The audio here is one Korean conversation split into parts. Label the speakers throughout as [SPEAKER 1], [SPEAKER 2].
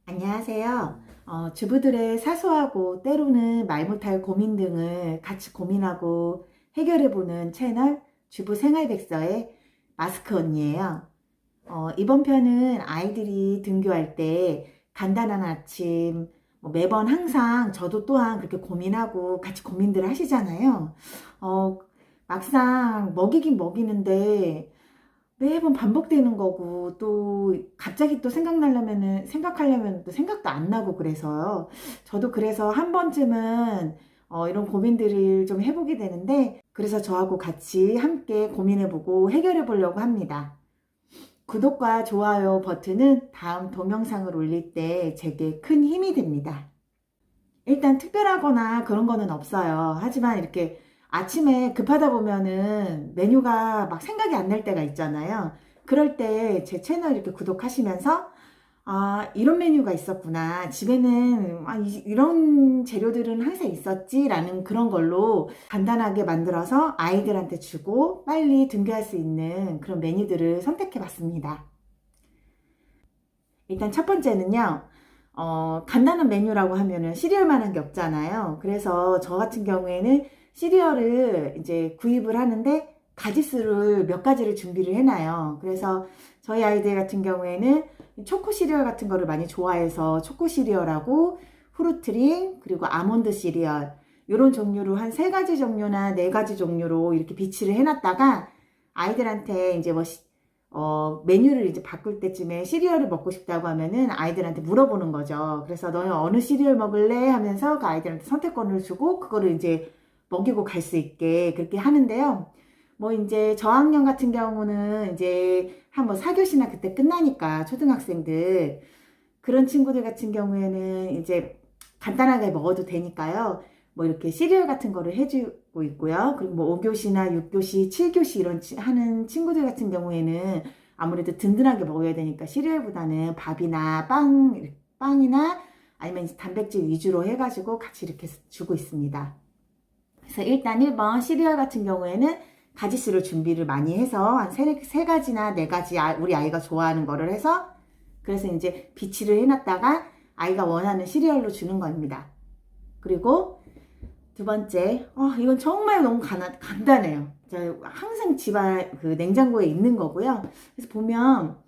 [SPEAKER 1] 안녕하세요. 주부들의 사소하고 때로는 말 못할 고민 등을 같이 고민하고 해결해보는 채널 주부생활백서의 마스크 언니예요. 이번 편은 아이들이 등교할 때 간단한 아침, 매번 항상 저도 또한 그렇게 고민하고 같이 고민들을 하시잖아요. 어, 막상 먹이긴 먹이는데 매번 반복되는 거고 또 갑자기 또 생각하려면 또 생각도 안 나고 그래서요. 저도 그래서 한 번쯤은 이런 고민들을 좀 해보게 되는데 그래서 저하고 같이 함께 고민해보고 해결해 보려고 합니다. 구독과 좋아요 버튼은 다음 동영상을 올릴 때 제게 큰 힘이 됩니다. 일단 특별하거나 그런 거는 없어요. 하지만 이렇게 아침에 급하다 보면은 메뉴가 막 생각이 안 날 때가 있잖아요. 그럴 때 제 채널 이렇게 구독하시면서 아, 이런 메뉴가 있었구나. 집에는 이런 재료들은 항상 있었지라는 그런 걸로 간단하게 만들어서 아이들한테 주고 빨리 등교할 수 있는 그런 메뉴들을 선택해 봤습니다. 일단 첫 번째는요. 간단한 메뉴라고 하면은 시리얼만 한 게 없잖아요. 그래서 저 같은 경우에는 시리얼을 이제 구입을 하는데 가지수를 몇 가지를 준비를 해놔요. 그래서 저희 아이들 같은 경우에는 초코 시리얼 같은 거를 많이 좋아해서 초코 시리얼하고 후루트링 그리고 아몬드 시리얼 이런 종류로 한 세 가지 종류나 네 가지 종류로 이렇게 비치를 해놨다가 아이들한테 이제 메뉴를 이제 바꿀 때쯤에 시리얼을 먹고 싶다고 하면은 아이들한테 물어보는 거죠. 그래서 너는 어느 시리얼 먹을래? 하면서 그 아이들한테 선택권을 주고 그거를 이제 먹이고 갈 수 있게 그렇게 하는데요. 이제 저학년 같은 경우는 이제 한 4교시나 그때 끝나니까 초등학생들 그런 친구들 같은 경우에는 이제 간단하게 먹어도 되니까요. 이렇게 시리얼 같은 거를 해주고 있고요. 그리고 5교시나 6교시, 7교시 이런 하는 친구들 같은 경우에는 아무래도 든든하게 먹어야 되니까 시리얼보다는 밥이나 빵이나 아니면 이제 단백질 위주로 해가지고 같이 이렇게 주고 있습니다. 그래서 일단 1번 시리얼 같은 경우에는 가지수를 준비를 많이 해서 한 세 가지나 네 가지 우리 아이가 좋아하는 거를 해서 그래서 이제 비치를 해놨다가 아이가 원하는 시리얼로 주는 겁니다. 그리고 두 번째, 이건 정말 너무 간단해요. 항상 집안 그 냉장고에 있는 거고요. 그래서 보면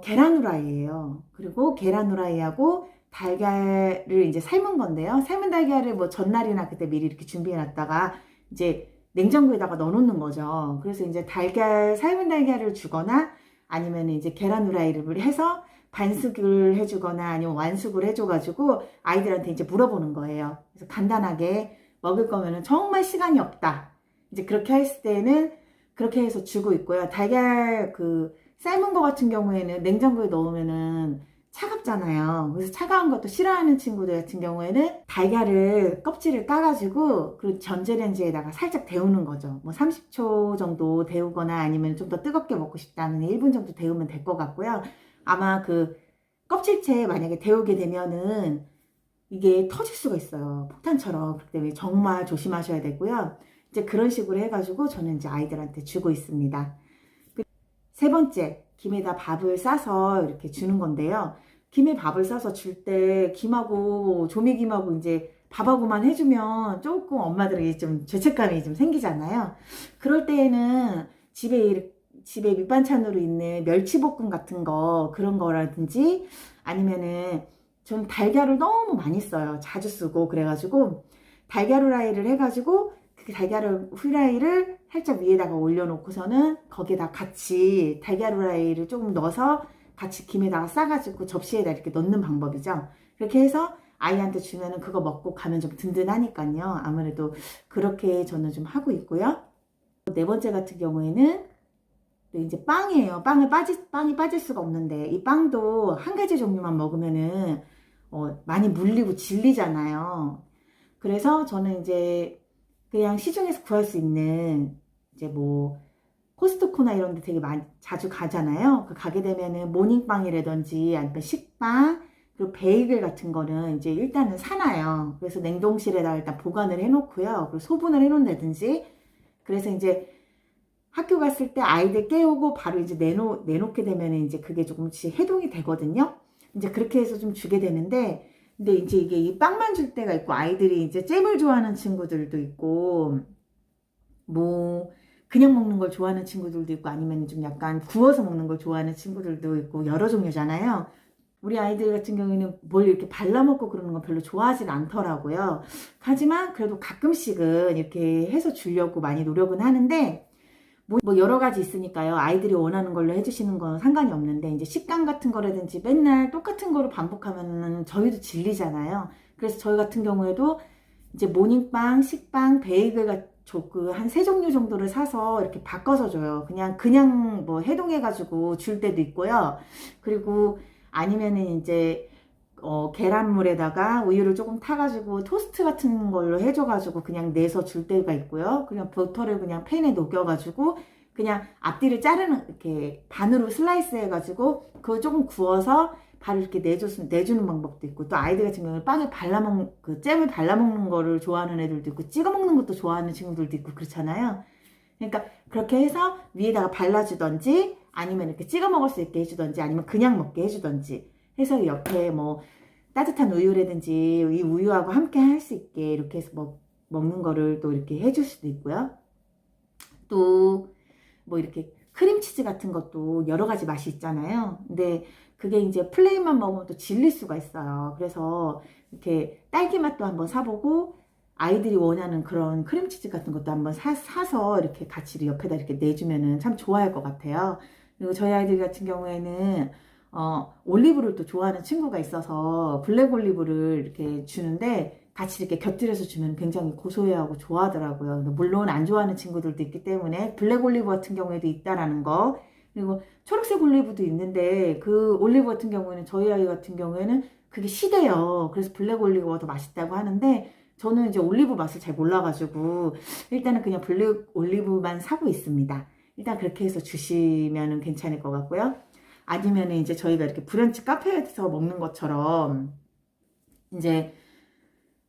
[SPEAKER 1] 계란 후라이예요. 그리고 계란 후라이하고 달걀을 이제 삶은 건데요. 삶은 달걀을 전날이나 그때 미리 이렇게 준비해 놨다가 이제 냉장고에다가 넣어 놓는 거죠. 그래서 이제 삶은 달걀을 주거나 아니면 이제 계란 후라이를 해서 반숙을 해주거나 아니면 완숙을 해줘가지고 아이들한테 이제 물어보는 거예요. 그래서 간단하게 먹을 거면은 정말 시간이 없다. 이제 그렇게 했을 때는 그렇게 해서 주고 있고요. 달걀 삶은 거 같은 경우에는 냉장고에 넣으면은 차갑잖아요. 그래서 차가운 것도 싫어하는 친구들 같은 경우에는 달걀을 껍질을 까가지고 그 전자레인지에다가 살짝 데우는 거죠. 30초 정도 데우거나 아니면 좀 더 뜨겁게 먹고 싶다면 1분 정도 데우면 될 것 같고요. 아마 그 껍질째 만약에 데우게 되면은 이게 터질 수가 있어요. 폭탄처럼. 그렇기 때문에 정말 조심하셔야 되고요. 이제 그런 식으로 해가지고 저는 이제 아이들한테 주고 있습니다. 세 번째, 김에다 밥을 싸서 이렇게 주는 건데요. 김에 밥을 싸서 줄 때 김하고 조미김하고 이제 밥하고만 해주면 조금 엄마들이 좀 죄책감이 좀 생기잖아요. 그럴 때에는 집에 밑반찬으로 있는 멸치볶음 같은 거 그런 거라든지 아니면은 전 달걀을 너무 많이 써요. 자주 쓰고 그래가지고 달걀 후라이를 해가지고 그 달걀 후라이를 살짝 위에다가 올려놓고서는 거기에다 같이 달걀 후라이를 조금 넣어서 같이 김에다가 싸가지고 접시에다 이렇게 넣는 방법이죠. 그렇게 해서 아이한테 주면은 그거 먹고 가면 좀 든든하니까요. 아무래도 그렇게 저는 좀 하고 있고요. 네 번째 같은 경우에는 이제 빵이에요. 빵이 빠질 수가 없는데 이 빵도 한 가지 종류만 먹으면은 많이 물리고 질리잖아요. 그래서 저는 이제 그냥 시중에서 구할 수 있는 이제 코스트코나 이런 데 되게 많이 자주 가잖아요. 그 가게 되면은 모닝빵이라든지 아니면 식빵 그리고 베이글 같은 거는 이제 일단은 사놔요. 그래서 냉동실에다 일단 보관을 해놓고요. 그리고 소분을 해놓는다든지 그래서 이제 학교 갔을 때 아이들 깨우고 바로 이제 내놓게 되면 이제 그게 조금씩 해동이 되거든요. 이제 그렇게 해서 좀 주게 되는데, 근데 이제 이게 이 빵만 줄 때가 있고, 아이들이 이제 잼을 좋아하는 친구들도 있고, 뭐 그냥 먹는 걸 좋아하는 친구들도 있고, 아니면 좀 약간 구워서 먹는 걸 좋아하는 친구들도 있고, 여러 종류잖아요. 우리 아이들 같은 경우에는 뭘 이렇게 발라먹고 그러는 건 별로 좋아하진 않더라고요. 하지만 그래도 가끔씩은 이렇게 해서 주려고 많이 노력은 하는데, 뭐 여러 가지 있으니까요. 아이들이 원하는 걸로 해주시는 건 상관이 없는데, 이제 식감 같은 거라든지 맨날 똑같은 거를 반복하면은 저희도 질리잖아요. 그래서 저희 같은 경우에도 이제 모닝빵, 식빵, 베이글 같은 한 세 종류 정도를 사서 이렇게 바꿔서 줘요. 그냥 뭐 해동해가지고 줄 때도 있고요. 그리고 아니면은 이제 계란물에다가 우유를 조금 타가지고 토스트 같은 걸로 해줘가지고 그냥 내서 줄 때가 있고요. 그냥 버터를 그냥 팬에 녹여가지고 그냥 앞뒤를 자르는, 이렇게 반으로 슬라이스 해가지고 그걸 조금 구워서 바로 이렇게 내주는 방법도 있고, 또 아이들 같은 경우는 그 잼을 발라먹는 거를 좋아하는 애들도 있고, 찍어 먹는 것도 좋아하는 친구들도 있고, 그렇잖아요. 그러니까 그렇게 해서 위에다가 발라주던지, 아니면 이렇게 찍어 먹을 수 있게 해주던지, 아니면 그냥 먹게 해주던지 해서 옆에 뭐 따뜻한 우유라든지 이 우유하고 함께 할 수 있게 이렇게 해서 먹는 거를 또 이렇게 해줄 수도 있고요. 또 뭐 이렇게 크림치즈 같은 것도 여러 가지 맛이 있잖아요. 근데 그게 이제 플레인만 먹으면 또 질릴 수가 있어요. 그래서 이렇게 딸기 맛도 한번 사보고, 아이들이 원하는 그런 크림치즈 같은 것도 한번 사서 이렇게 같이 옆에다 이렇게 내주면은 참 좋아할 것 같아요. 그리고 저희 아이들 같은 경우에는 올리브를 또 좋아하는 친구가 있어서 블랙 올리브를 이렇게 주는데, 같이 이렇게 곁들여서 주면 굉장히 고소해하고 좋아하더라고요. 물론 안 좋아하는 친구들도 있기 때문에 블랙 올리브 같은 경우에도 있다라는 거. 그리고 초록색 올리브도 있는데, 그 올리브 같은 경우에는 저희 아이 같은 경우에는 그게 시대요. 그래서 블랙 올리브가 더 맛있다고 하는데, 저는 이제 올리브 맛을 잘 몰라가지고 일단은 그냥 블랙 올리브만 사고 있습니다. 일단 그렇게 해서 주시면 괜찮을 것 같고요. 아니면 이제 저희가 이렇게 브런치 카페에서 먹는 것처럼 이제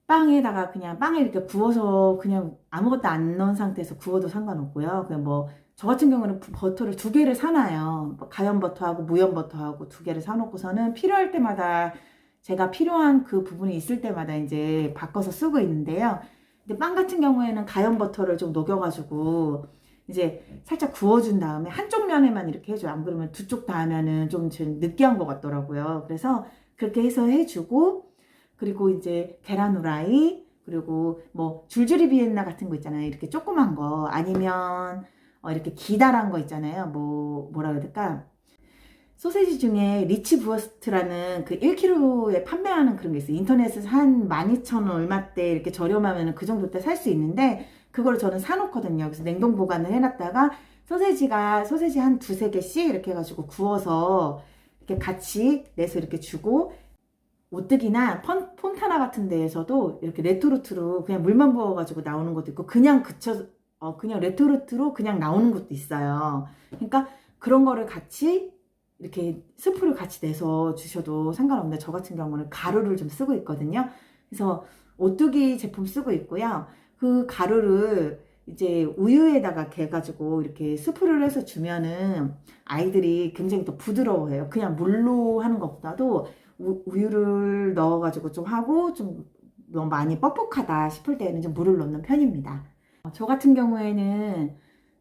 [SPEAKER 1] 빵에다가 그냥 빵을 이렇게 구워서 그냥 아무것도 안 넣은 상태에서 구워도 상관없고요. 그냥 뭐 저 같은 경우는 버터를 2개를 사놔요. 가염 버터하고 무염 버터하고 2개를 사놓고서는 필요할 때마다, 제가 필요한 그 부분이 있을 때마다 이제 바꿔서 쓰고 있는데요. 근데 빵 같은 경우에는 가염 버터를 좀 녹여가지고 이제 살짝 구워준 다음에 한쪽 면에만 이렇게 해줘요. 안 그러면 두 쪽 다 하면은 좀 느끼한 것 같더라고요. 그래서 그렇게 해서 해주고, 그리고 이제 계란 후라이, 그리고 뭐 줄줄이 비엔나 같은 거 있잖아요. 이렇게 조그만 거, 아니면 이렇게 기다란 거 있잖아요. 뭐라 그래야 될까? 소세지 중에 리치 부어스트라는 그 1kg에 판매하는 그런 게 있어요. 인터넷에서 한 12,000원 얼마대 이렇게 저렴하면 그 정도 때 살 수 있는데, 그거를 저는 사놓거든요. 그래서 냉동 보관을 해놨다가 소세지 한 2-3개씩 이렇게 해가지고 구워서 이렇게 같이 내서 이렇게 주고, 오뜨기나 폰타나 같은 데에서도 이렇게 레토르트로 그냥 물만 부어가지고 나오는 것도 있고, 그냥 레토르트로 그냥 나오는 것도 있어요. 그러니까 그런 거를 같이 이렇게 스프를 같이 내서 주셔도 상관없는데, 저 같은 경우는 가루를 좀 쓰고 있거든요. 그래서 오뚜기 제품 쓰고 있고요. 그 가루를 이제 우유에다가 개가지고 이렇게 스프를 해서 주면은 아이들이 굉장히 더 부드러워해요. 그냥 물로 하는 것보다도 우유를 넣어가지고 좀 하고, 좀 너무 많이 뻑뻑하다 싶을 때는 좀 물을 넣는 편입니다. 저 같은 경우에는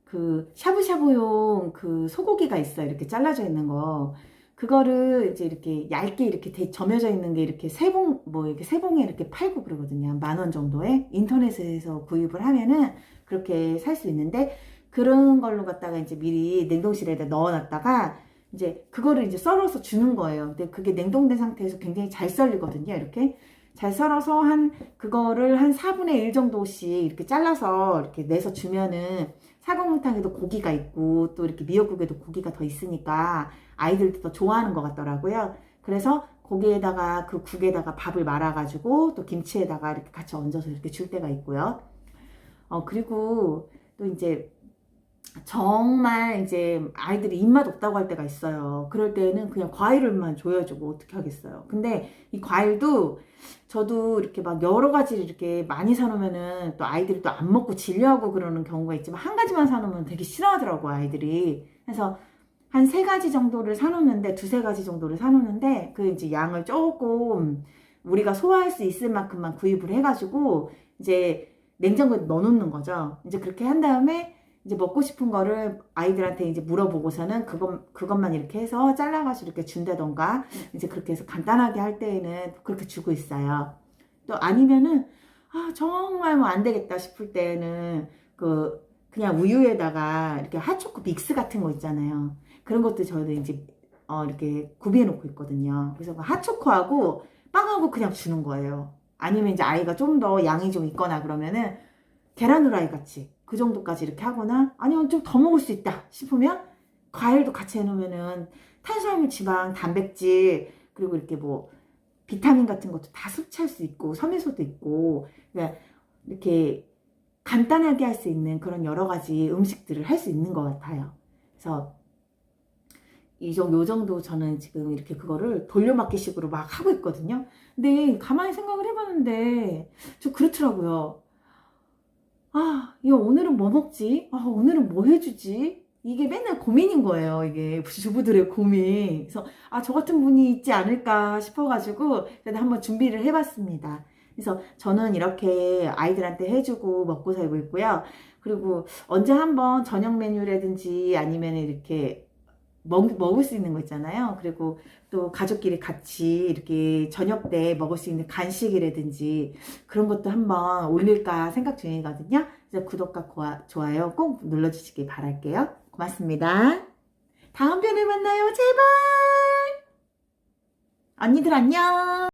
[SPEAKER 1] 그 샤브샤브용 그 소고기가 있어요. 이렇게 잘라져 있는 거. 그거를 이제 이렇게 얇게 이렇게 점여져 있는 게 이렇게 이렇게 세봉에 이렇게 팔고 그러거든요. 10,000원 정도에. 인터넷에서 구입을 하면은 그렇게 살 수 있는데, 그런 걸로 갖다가 이제 미리 냉동실에다 넣어놨다가 이제 그거를 이제 썰어서 주는 거예요. 근데 그게 냉동된 상태에서 굉장히 잘 썰리거든요. 이렇게 잘 썰어서 그거를 한 4분의 1 정도씩 이렇게 잘라서 이렇게 내서 주면은 사골곰탕에도 고기가 있고, 또 이렇게 미역국에도 고기가 더 있으니까 아이들도 더 좋아하는 것 같더라고요. 그래서 고기에다가 그 국에다가 밥을 말아가지고 또 김치에다가 이렇게 같이 얹어서 이렇게 줄 때가 있고요. 그리고 또 이제 정말 이제 아이들이 입맛 없다고 할 때가 있어요. 그럴 때는 그냥 과일을만 줘야죠. 뭐 어떻게 하겠어요. 근데 이 과일도 저도 이렇게 막 여러 가지를 이렇게 많이 사놓으면은 또 아이들이 또 안 먹고 질려하고 그러는 경우가 있지만, 한 가지만 사놓으면 되게 싫어하더라고요, 아이들이. 그래서 한 3가지 정도를 사놓는데, 2-3가지 정도를 사놓는데, 그 이제 양을 조금 우리가 소화할 수 있을 만큼만 구입을 해가지고, 이제 냉장고에 넣어놓는 거죠. 이제 그렇게 한 다음에, 이제 먹고 싶은 거를 아이들한테 이제 물어보고서는 그것만 이렇게 해서 잘라가지고 이렇게 준다던가, 이제 그렇게 해서 간단하게 할 때에는 그렇게 주고 있어요. 또 아니면은, 정말 뭐 안 되겠다 싶을 때는, 그냥 우유에다가 이렇게 핫초코 믹스 같은 거 있잖아요. 그런 것도 저도 이제 이렇게 구비해 놓고 있거든요. 그래서 그 핫초코하고 빵하고 그냥 주는 거예요. 아니면 이제 아이가 좀 더 양이 좀 있거나 그러면은 계란 후라이 같이 그 정도까지 이렇게 하거나, 아니면 좀 더 먹을 수 있다 싶으면 과일도 같이 해놓으면은 탄수화물, 지방, 단백질, 그리고 이렇게 뭐 비타민 같은 것도 다 섭취할 수 있고 섬유소도 있고, 그러니까 이렇게 간단하게 할 수 있는 그런 여러 가지 음식들을 할 수 있는 것 같아요. 그래서 요 정도 저는 지금 이렇게 그거를 돌려막기식으로 막 하고 있거든요. 근데 가만히 생각을 해봤는데 좀 그렇더라고요. 이거 오늘은 뭐 먹지? 오늘은 뭐 해주지? 이게 맨날 고민인 거예요. 이게 주부들의 고민. 그래서 저 같은 분이 있지 않을까 싶어가지고 그래도 한번 준비를 해봤습니다. 그래서 저는 이렇게 아이들한테 해주고 먹고 살고 있고요. 그리고 언제 한번 저녁 메뉴라든지 아니면 이렇게 먹을 수 있는 거 있잖아요. 그리고 또 가족끼리 같이 이렇게 저녁 때 먹을 수 있는 간식이라든지 그런 것도 한번 올릴까 생각 중이거든요. 그래서 구독과 좋아요 꼭 눌러주시기 바랄게요. 고맙습니다. 다음 편에 만나요. 제발! 언니들 안녕!